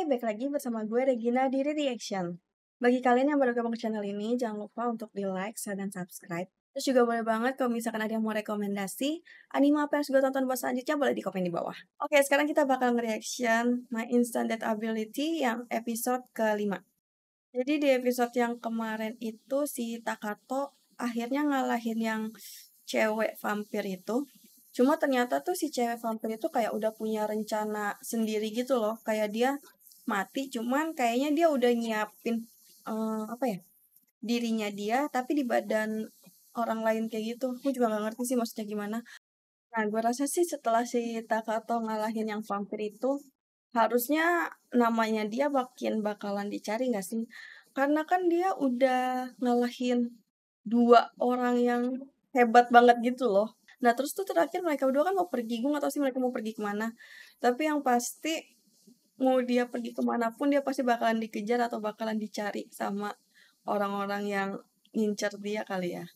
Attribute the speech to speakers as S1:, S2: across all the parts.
S1: balik lagi bersama gue Regina di Reaction. Bagi kalian yang baru gabung ke channel ini, jangan lupa untuk di like, share, dan subscribe. Terus juga boleh banget kalau misalkan ada yang mau rekomendasi anime apa yang harus gue tonton buat selanjutnya, boleh di komen di bawah. Oke, sekarang kita bakal nge-reaction My Instant Death Ability yang episode kelima. Jadi di episode yang kemarin itu si Takato akhirnya ngalahin yang cewek vampir itu. Cuma ternyata tuh si cewek vampir itu kayak udah punya rencana sendiri gitu loh. Kayak dia mati, cuman kayaknya dia udah nyiapin apa ya, dirinya dia tapi di badan orang lain kayak gitu. Aku juga gak ngerti sih maksudnya gimana. Nah, gue rasa sih setelah si Takato ngalahin yang vampir itu, harusnya namanya dia bakalan dicari gak sih? Karena kan dia udah ngalahin dua orang yang hebat banget gitu loh. Nah, terus tuh terakhir mereka berdua kan mau pergi. Gue gak tau sih mereka mau pergi kemana. Tapi yang pasti, mau dia pergi kemana pun, dia pasti bakalan dikejar atau bakalan dicari sama orang-orang yang ngincer dia kali ya.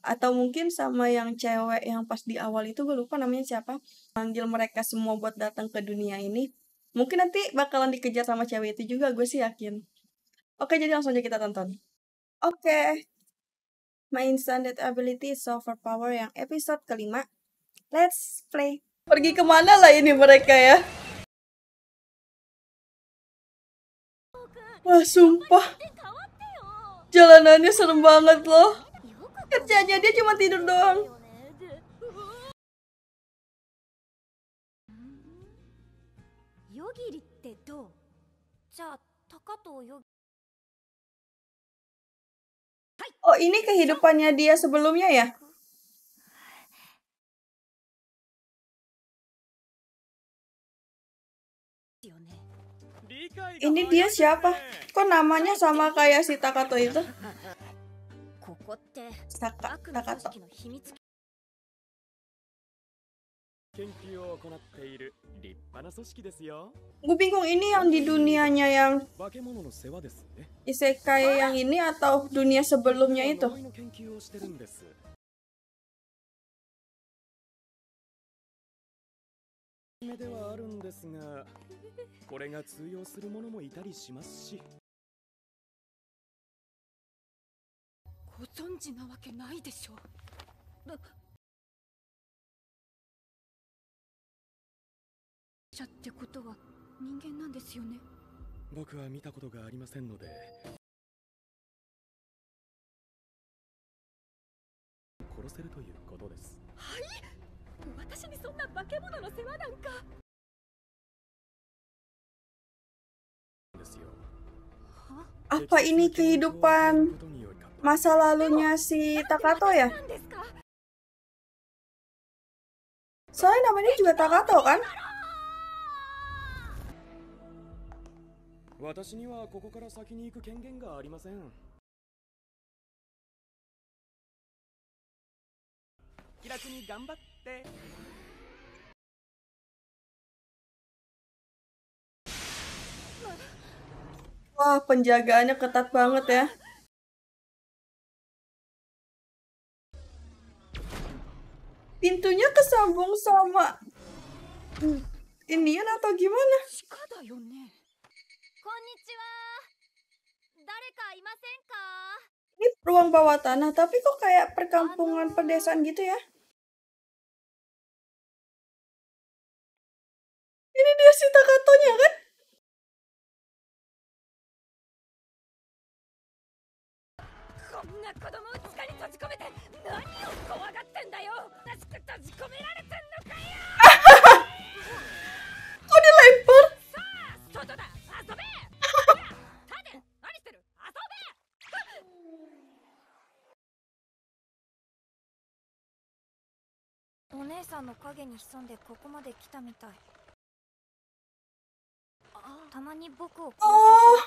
S1: Atau mungkin sama yang cewek yang pas di awal itu, gue lupa namanya siapa, manggil mereka semua buat datang ke dunia ini. Mungkin nanti bakalan dikejar sama cewek itu juga, gue sih yakin. Oke, jadi langsung aja kita tonton. Oke, My Instant Death Ability is Overpower yang episode kelima. Let's play. Pergi kemana lah ini mereka ya? Wah, sumpah. Jalanannya serem banget loh. Kerjanya dia cuma tidur doang. Oh, ini kehidupannya dia sebelumnya ya? Ini dia siapa? Kok namanya sama kayak si Takato itu? Takato. Gue bingung, ini yang di dunianya yang isekai yang ini atau dunia sebelumnya itu? Apa ini kehidupan masa lalunya si Takato ya? Soalnya namanya juga Takato kan? Wah, penjagaannya ketat banget ya. Pintunya kesambung sama Indian atau gimana? Ini ruang bawah tanah, tapi kok kayak perkampungan pedesaan gitu ya? Ini dia si Takatonya kan? Kok dilempar? Oh,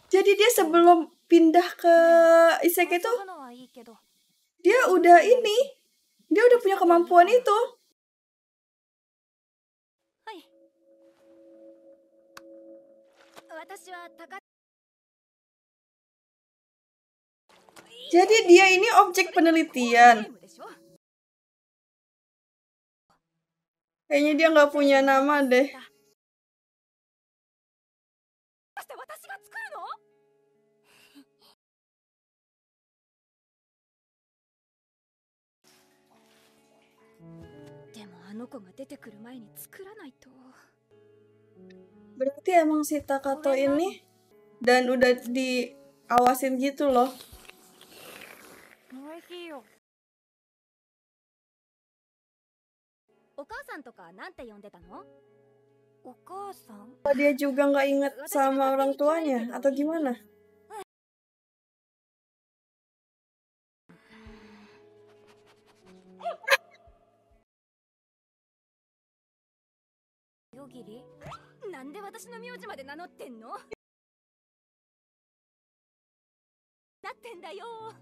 S1: jadi dia sebelum pindah ke isekai itu, dia udah punya kemampuan itu. Jadi dia ini objek penelitian. Kayaknya dia nggak punya nama deh. Berarti emang si Takato ini dan udah diawasin gitu loh. Apa dia juga nggak inget sama orang tuanya atau gimana?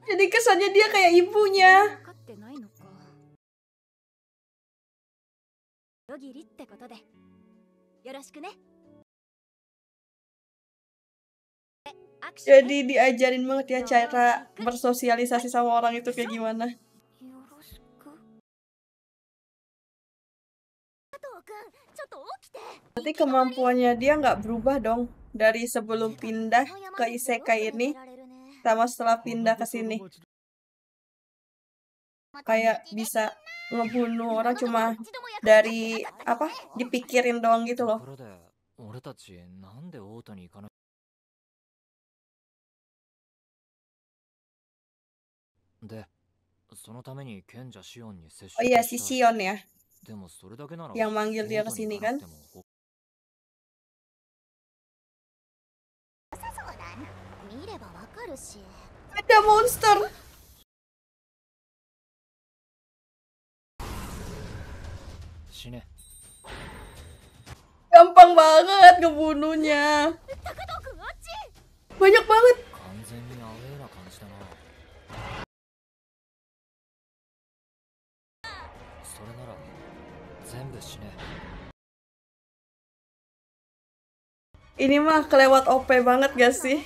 S1: Jadi kesannya dia kayak ibunya. Jadi diajarin banget ya cara bersosialisasi sama orang itu kayak gimana. Berarti kemampuannya dia nggak berubah dong dari sebelum pindah ke isekai ini sama setelah pindah ke sini. Kayak bisa ngebunuh orang cuma dari apa dipikirin doang gitu loh. Oh iya si Shion ya yang manggil dia ke sini kan. Ada monster. Gampang banget ngebunuhnya. Banyak banget. Ini mah kelewat OP banget gak sih?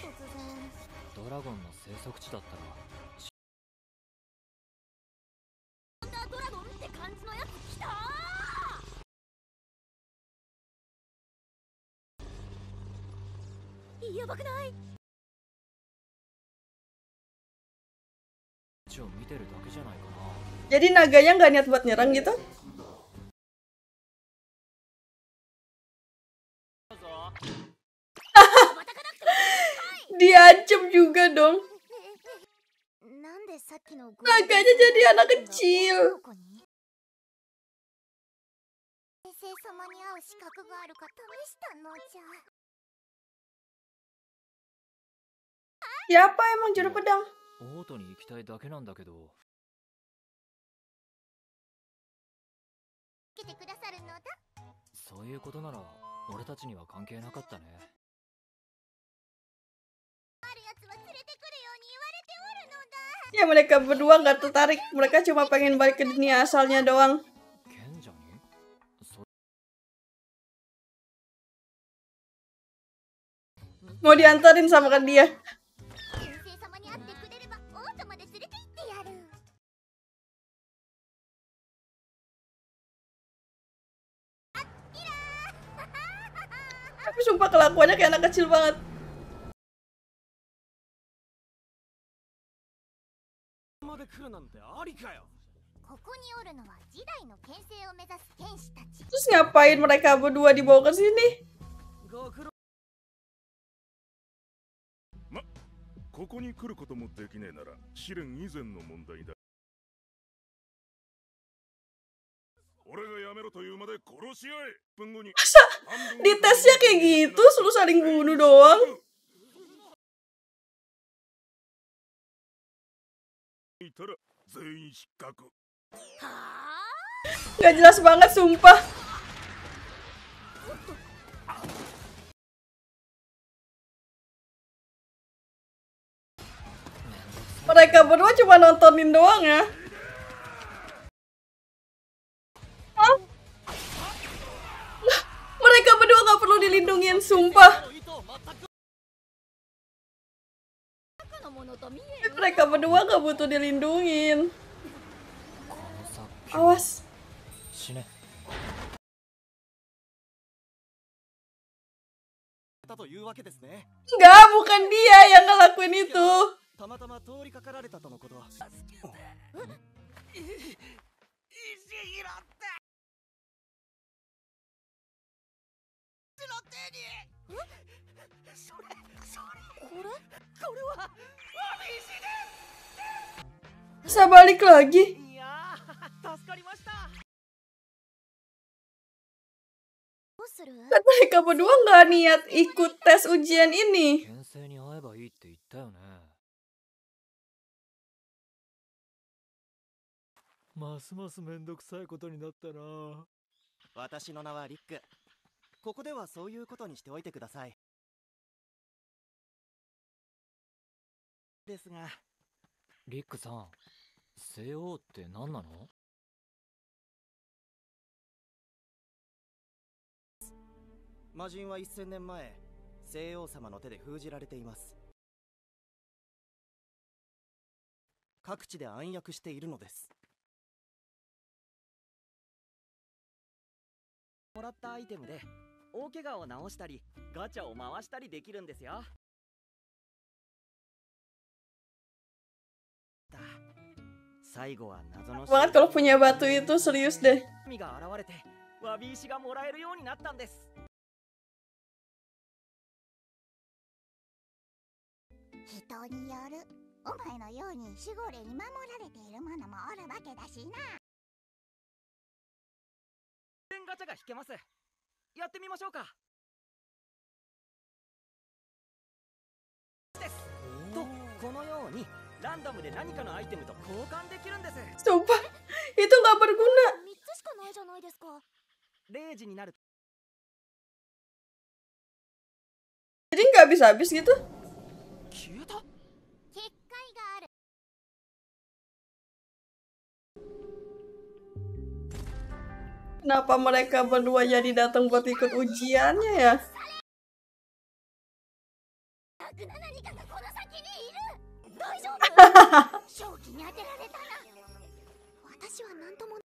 S1: Jadi naganya nggak niat buat nyerang gitu? Diancam juga dong. Naganya jadi anak kecil. Siapa emang juru pedang? Ya mereka berdua nggak tertarik. Mereka cuma pengen balik ke dunia asalnya doang. Mau diantarin sama kan dia. Tapi sumpah kelakuannya kayak anak kecil banget. Terus ngapain mereka berdua dibawa ke sini?
S2: ここに来ることもできねえなら試練以前の問題だ。俺がやめろというまで殺し合え。分後に
S1: Masa di tesnya kayak gitu, suruh saling bunuh doang? Gak jelas banget sumpah. Mereka berdua cuma nontonin doang ya. Hah? Mereka berdua gak perlu dilindungin, sumpah. Mereka berdua gak butuh dilindungin. Awas.
S3: たというわけですね。
S1: Enggak, bukan dia yang ngelakuin itu.
S3: たまたま通りかかられたとのこと。
S1: Bisa balik lagi.
S3: いやー、助かりました。
S1: Kan mereka berdua nggak niat ikut tes ujian ini.
S4: 牽制に会えばいいって言ったよね。ますますめんどくさいことになったな。
S3: 私の名はリック。ここではそういうことにしておいてください。ですが、
S4: リックさん、西欧って何なの？
S3: 魔人は1000年前、西王様の手で封じられています。各地で暗躍しているのです。もらったアイテムで大怪我を治したりガチャを回したりできるんですよ。最後は謎の
S1: Banget kalau punya batu itu serius deh.
S3: 神が現れて詫び石がもらえるようになったんです。
S5: 人による。お前のように守護霊に守られている者もおるわけだしな。
S3: ガチャが引けます。やってみましょうか。ですと、このようにランダムで何かのアイテムと交換できるんです。
S1: Sumpah, itu nggak berguna.
S5: 3つしかないじゃないですか。
S3: 0時になる。
S1: Jadi nggak habis-habis gitu.
S3: 消えた。
S5: 結界がある。
S1: Kenapa mereka berdua jadi datang buat ikut ujiannya ya?
S5: 何かがこの先にいる。大丈夫？正気に当てられたな。私は何とも。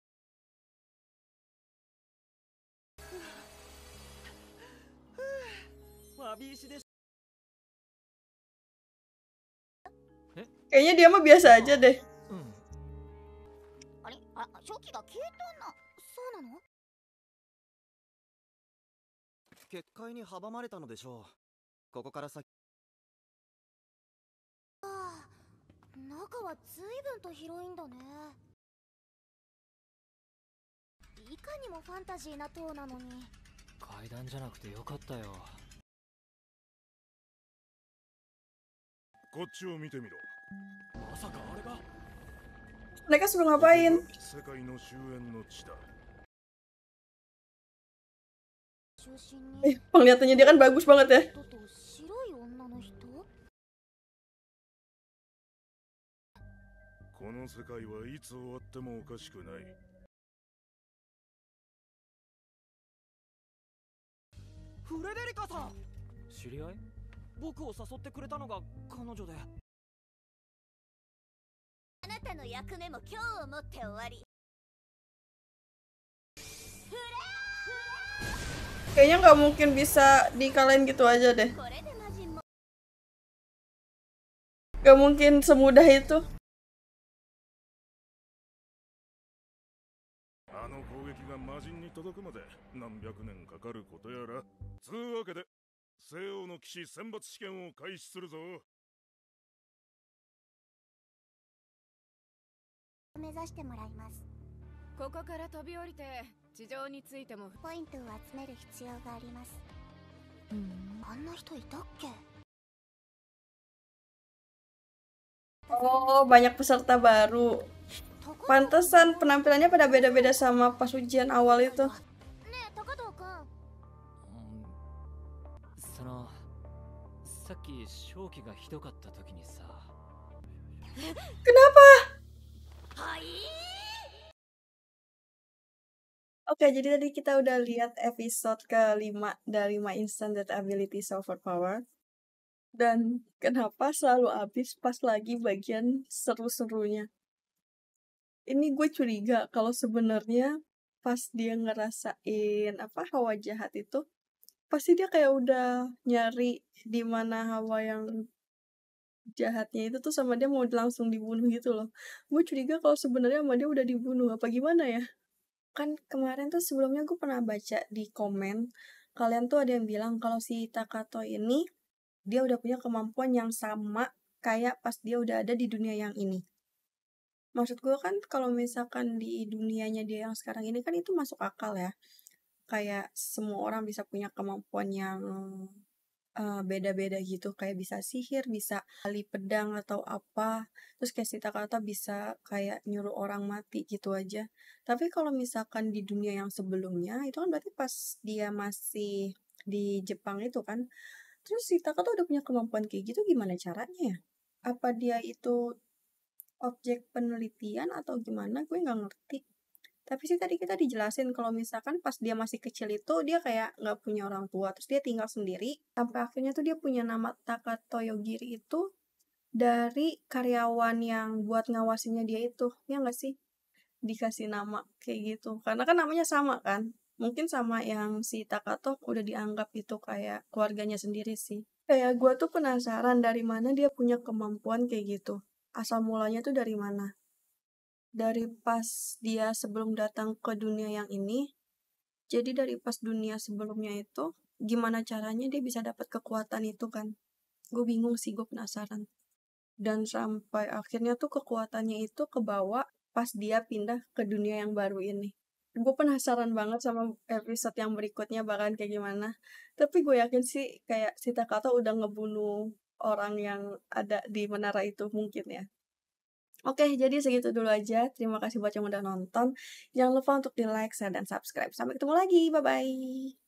S3: 詫び石です。
S1: Kayaknya dia mah biasa aja deh.
S4: うん。
S5: あれ、正気が消えたな。そうなの？
S3: 結界に阻まれたのでしょう。ここから先。
S5: ああ、中は随分と広いんだね。いかにもファンタジーな塔なのに。
S4: 階段じゃなくてよかったよ。
S2: こっちを見てみろ。
S4: まさかあれが。
S1: Mereka suruh ngapain?
S2: 世界の終焉の地だ。
S1: Penglihatannya dia kan bagus banget ya.
S5: 白い女の人？
S2: この世界はいつ終わってもおかしくない。
S3: フレデリカさん。
S4: 知り合い？
S3: 僕を誘ってくれたのが彼女で。
S5: あなたの役目も今日をもって終わり。
S1: Kayaknya nggak mungkin bisa dikalahin gitu aja deh.
S5: これで魔人も。
S1: Gak mungkin semudah itu.
S2: あの攻撃が魔人に届くまで何百年かかることやら。つうわけで西欧の騎士選抜試験を開始するぞ。
S5: 目指してもらいます。
S6: ここから飛び降りて地上についても
S5: ポイントを集める必要があります。あんな人いたっけ？
S1: Oh, banyak peserta baru. Pantesan penampilannya pada beda-beda sama pas ujian awal itu.
S5: ねえ、高藤君。
S4: その、さっき正気がひどかった時にさ。
S1: Kenapa?
S5: はい。
S1: Oke, jadi tadi kita udah lihat episode ke-5 dari My Instant Death Ability Overpower. Dan kenapa selalu habis pas lagi bagian seru-serunya. Ini gue curiga kalau sebenarnya pas dia ngerasain hawa jahat itu, pasti dia kayak udah nyari di mana Hawa yang jahatnya itu tuh sama dia mau langsung dibunuh gitu loh. Gue curiga kalau sebenarnya sama dia udah dibunuh apa gimana ya? Kan kemarin tuh sebelumnya gue pernah baca di komen, kalian tuh ada yang bilang kalau si Takato ini dia udah punya kemampuan yang sama kayak pas dia udah ada di dunia yang ini. Maksud gue kan kalau misalkan di dunianya dia yang sekarang ini kan itu masuk akal ya. Kayak semua orang bisa punya kemampuan yang beda-beda gitu, kayak bisa sihir, bisa tali pedang atau apa, terus kayak si Takata bisa kayak nyuruh orang mati gitu aja. Tapi kalau misalkan di dunia yang sebelumnya, itu kan berarti pas dia masih di Jepang itu kan, terus si Takata udah punya kemampuan kayak gitu gimana caranya ya? Apa dia itu objek penelitian atau gimana? Gue nggak ngerti. Tapi sih tadi kita dijelasin kalau misalkan pas dia masih kecil itu dia kayak nggak punya orang tua, terus dia tinggal sendiri, sampai akhirnya tuh dia punya nama Takato Yogiri itu dari karyawan yang buat ngawasinnya dia itu, ya nggak sih? Dikasih nama kayak gitu. Karena kan namanya sama kan? Mungkin sama yang si Takato udah dianggap itu kayak keluarganya sendiri sih. Kayak gue tuh penasaran dari mana dia punya kemampuan kayak gitu. Asal mulanya tuh dari mana? Dari pas dia sebelum datang ke dunia yang ini, jadi dari pas dunia sebelumnya itu, gimana caranya dia bisa dapat kekuatan itu kan? Gue bingung sih, gue penasaran. Dan sampai akhirnya tuh kekuatannya itu kebawa pas dia pindah ke dunia yang baru ini. Gue penasaran banget sama episode yang berikutnya bakalan kayak gimana. Tapi gue yakin sih kayak si Takato udah ngebunuh orang yang ada di menara itu mungkin ya. Oke, jadi segitu dulu aja. Terima kasih buat yang udah nonton. Jangan lupa untuk di like, share, dan subscribe. Sampai ketemu lagi. Bye-bye.